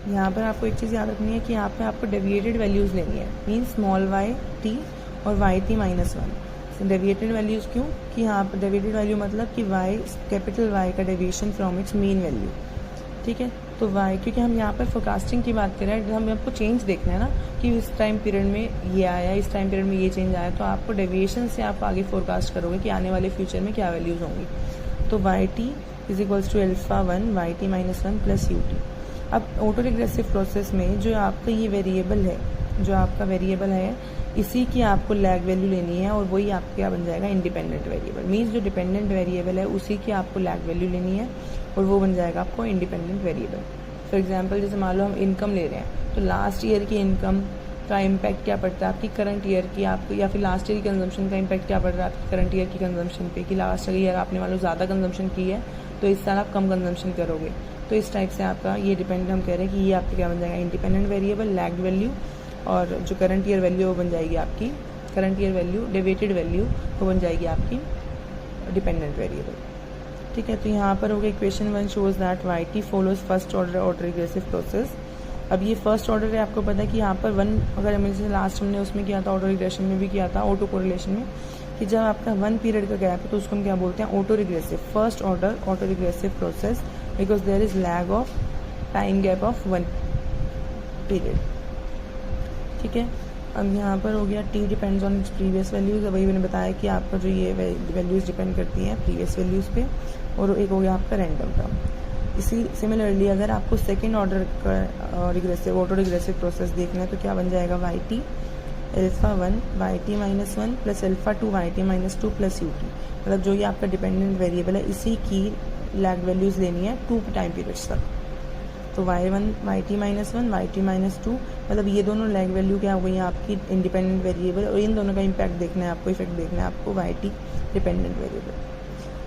यहाँ पर आपको एक चीज़ याद रखनी है कि यहाँ पे आपको डेविएटेड वैल्यूज़ लेनी है, मीन स्मॉल वाई टी और Y T minus one. Deviated values क्यों? कि यहाँ पर डेविएटेड वैल्यू मतलब कि वाई, कैपिटल वाई का deviation from its mean value, ठीक है। तो वाई, क्योंकि हम यहाँ पर फोरकास्टिंग की बात कर रहे हैं, हम आपको चेंज देखना है ना कि इस टाइम पीरियड में ये आया, इस टाइम पीरियड में ये चेंज आया, तो आपको डेविएशन से आप आगे फोरकास्ट करोगे कि आने वाले फ्यूचर में क्या वैल्यूज़ होंगी। तो Y T is equals to alpha one Y T minus one plus U T. अब ऑटो रिग्रेसिव प्रोसेस में जो आपका ये वेरिएबल है, जो आपका वेरिएबल है, इसी की आपको लैग वैल्यू लेनी है और वही आपका क्या बन जाएगा, इंडिपेंडेंट वेरिएबल। मीन्स जो डिपेंडेंट वेरिएबल है उसी की आपको लैग वैल्यू लेनी है और वो बन जाएगा आपको इंडिपेंडेंट वेरिएबल। फॉर एग्जांपल जैसे मान लो हम इनकम ले रहे हैं, तो लास्ट ईयर की इनकम का इम्पैक्ट क्या पड़ता है आपकी करंट ईयर की, आपको या फिर लास्ट ईयर की कंजम्पशन का इम्पैक्ट क्या पड़ रहा है आपकी करंट ईयर की कंजम्पशन पे, कि लास्ट ईयर आपने मान लो ज़्यादा कंजम्पशन की है तो इस साल आप कम कंजम्पशन करोगे। तो इस टाइप से आपका ये डिपेंड, हम कह रहे हैं कि ये आपका क्या बन जाएगा, इंडिपेंडेंट वेरिएबल, लैग्ड वैल्यू, और जो करंट ईयर वैल्यू वो बन जाएगी आपकी current year value, deviated value वो बन जाएगी आपकी डिपेंडेंट वेरिएबल, ठीक है। तो यहाँ पर हो गया equation one shows that Y T follows first order auto regressive process. अब ये फर्स्ट ऑर्डर है, आपको पता है कि यहाँ पर वन, अगर हमें जैसे लास्ट हमने उसमें किया था, ऑटो रिग्रेशन में भी किया था, ऑटो कोरिलेशन में, कि जब आपका वन पीरियड का गैप है तो उसको हम क्या बोलते हैं, auto regressive, first order auto regressive process, because there is lag of time gap of one period, ठीक है। अब यहाँ पर हो गया T depends on its previous values. वही मैंने बताया कि आपका जो ये वैल्यूज़ डिपेंड करती हैं प्रीवियस वैल्यूज़ पे। और एक हो गया आपका रैंडम टर्म। इसी सिमिलरली अगर आपको सेकेंड ऑर्डर का रिग्रेसिव ऑटो रिग्रेसिव प्रोसेस देखना है तो क्या बन जाएगा, Y T alpha one Y T minus one plus alpha two Y T minus two plus U T. मतलब जो ये आपका डिपेंडेंट वेरिएबल है इसी की लैग वैल्यूज़ लेनी है 2 टाइम पीरियड्स तक। तो Y one Y T minus one Y T minus two, मतलब ये दोनों लैग वैल्यू क्या हो गई है आपकी इंडिपेंडेंट वेरिएबल, और इन दोनों का इम्पैक्ट देखना है आपको, इफेक्ट देखना है आपको वाई टी डिपेंडेंट वेरिएबल,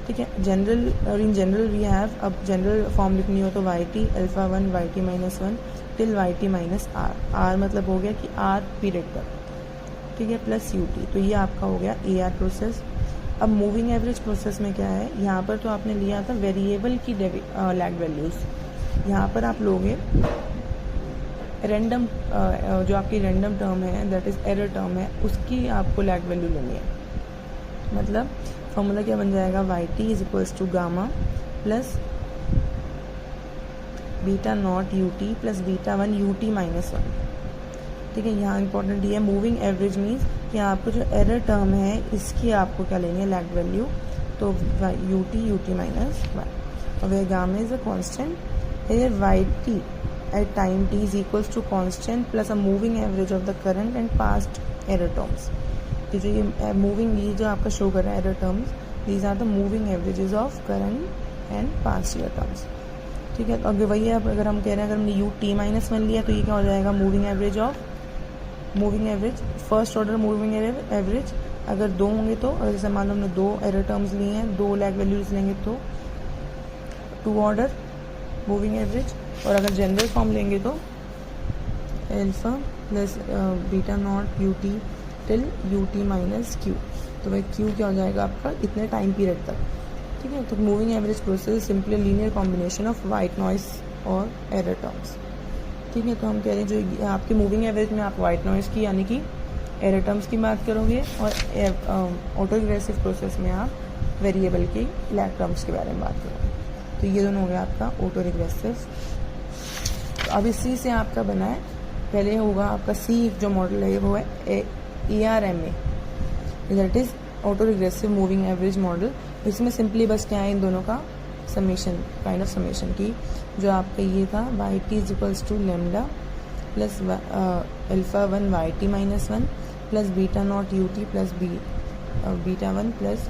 ठीक है। जनरल और इन जनरल वी हैव, अब जनरल फॉर्म लिखनी हो तो Y T alpha one Y T minus one till Y T minus R, R मतलब हो गया कि आर पीरियड तक, ठीक है, प्लस यू टी। तो ये आपका हो गया ए आर प्रोसेस। अब मूविंग एवरेज प्रोसेस में क्या है, यहाँ पर तो आपने लिया था वेरिएबल की लैग वैल्यूज़, यहाँ पर आप लोगे रैंडम, जो आपकी रैंडम टर्म है दैट इज़ एरर टर्म है, उसकी आपको लैग वैल्यू लेनी है। मतलब फॉर्मूला क्या बन जाएगा, Y T is equals to gamma plus beta not U T plus beta one U T minus one, ठीक है। यहाँ इंपॉर्टेंट ये है मूविंग एवरेज मीन्स कि आपको जो एरर टर्म है इसकी आपको क्या लेनी है, लैग वैल्यू। तो यू टी माइनस वन, और वह gamma is a constant, here yt at time t is equals to constant plus a moving average of the current and past error terms। कि जो ये मूविंग, ये जो आपका show कर रहा है error terms, these are the moving averages of current and past year terms, ठीक है। तो अगर वही है, अगर हम कह रहे हैं अगर हमने यू टी माइनस वन लिया तो ये क्या हो जाएगा, moving average of moving average first order moving average. अगर दो होंगे तो, अगर जैसे मान लो हमने दो एरर टर्म्स लिए हैं, दो लैग वैल्यूज लेंगे तो टू ऑर्डर मूविंग एवरेज, और अगर जनरल फॉर्म लेंगे तो alpha plus beta not U T till you T minus Q. तो वह क्यू क्या हो जाएगा आपका इतने टाइम पीरियड तक, ठीक है। तो moving average process simply linear combination of white noise और एरर टर्म्स, ठीक है। तो हम कह रहे हैं जो आपके मूविंग एवरेज में आप वाइट नॉइस की यानी कि एरर टर्म्स की बात करोगे, और ऑटो रिग्रेसिव प्रोसेस में आप वेरिएबल की लैग टर्म्स के बारे में बात करोगे। तो ये दोनों हो गया आपका ऑटो रिग्रेसिव। तो अब इसी से आपका बना है, पहले होगा आपका सी जो मॉडल है वो है A R M A, that is auto regressive moving average model. इसमें सिंपली बस क्या है, इन दोनों का समेशन, काइंड ऑफ समेशन की, जो आपका ये था Y T is equals to lambda plus alpha one Y T minus one plus beta not U T plus beta one plus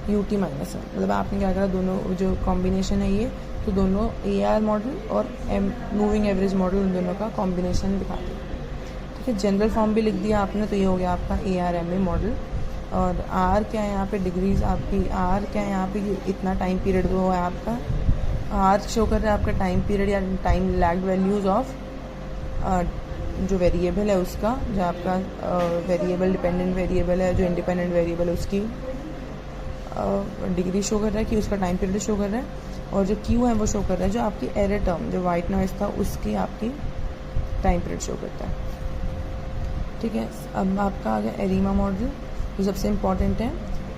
U T minus one. मतलब आपने क्या करा, दोनों जो कॉम्बिनेशन है ये, तो दोनों ए आर मॉडल और मूविंग एवरेज मॉडल, उन दोनों का कॉम्बिनेशन दिखा दिया, ठीक है। जनरल फॉर्म भी लिख दिया आपने, तो ये हो गया आपका A R M A model. और आर क्या है यहाँ पे, डिग्रीज आपकी, आर क्या है यहाँ पे, इतना टाइम पीरियड वो है आपका, आर शो कर रहा है आपका टाइम पीरियड या टाइम लैग वैल्यूज़ ऑफ जो वेरिएबल है उसका, जो आपका वेरिएबल डिपेंडेंट वेरिएबल है, जो इंडिपेंडेंट वेरिएबल है उसकी डिग्री शो कर रहा है कि उसका टाइम पीरियड शो कर रहा है। और जो क्यू है वो शो कर रहा है जो आपकी एरर टर्म जो वाइट नॉइस था उसकी आपकी टाइम पीरियड शो करता है। ठीक है, अब आपका आ गया एरिमा मॉडल जो सबसे इम्पॉर्टेंट है।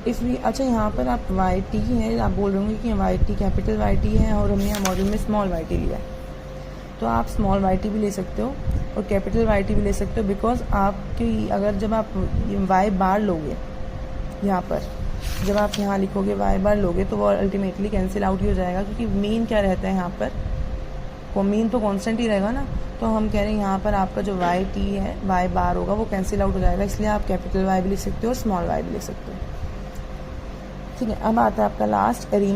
इफ़ वी अच्छा यहाँ पर आप वाई टी है, आप बोल रहे होंगे कि Y T capital Y T है और हमने यहाँ मॉडल में स्मॉल वाई टी लिया है, तो आप स्मॉल वाई टी भी ले सकते हो और कैपिटल वाई टी भी ले सकते हो। बिकॉज आपकी अगर जब आप वाई बार लोगे यहाँ पर, जब आप यहाँ लिखोगे वाई बार लोगे तो वो अल्टीमेटली कैंसिल आउट ही हो जाएगा, क्योंकि मीन क्या रहता है यहाँ पर, वो मीन तो कांस्टेंट ही रहेगा ना। तो हम कह रहे हैं यहाँ पर आपका जो वाई टी है वाई बार होगा वो कैंसिल आउट हो जाएगा, इसलिए आप कैपिटल वाई भी लिख सकते हो और स्मॉल वाई भी लिख सकते हो। ठीक है, अब आता है आपका लास्ट एरिमा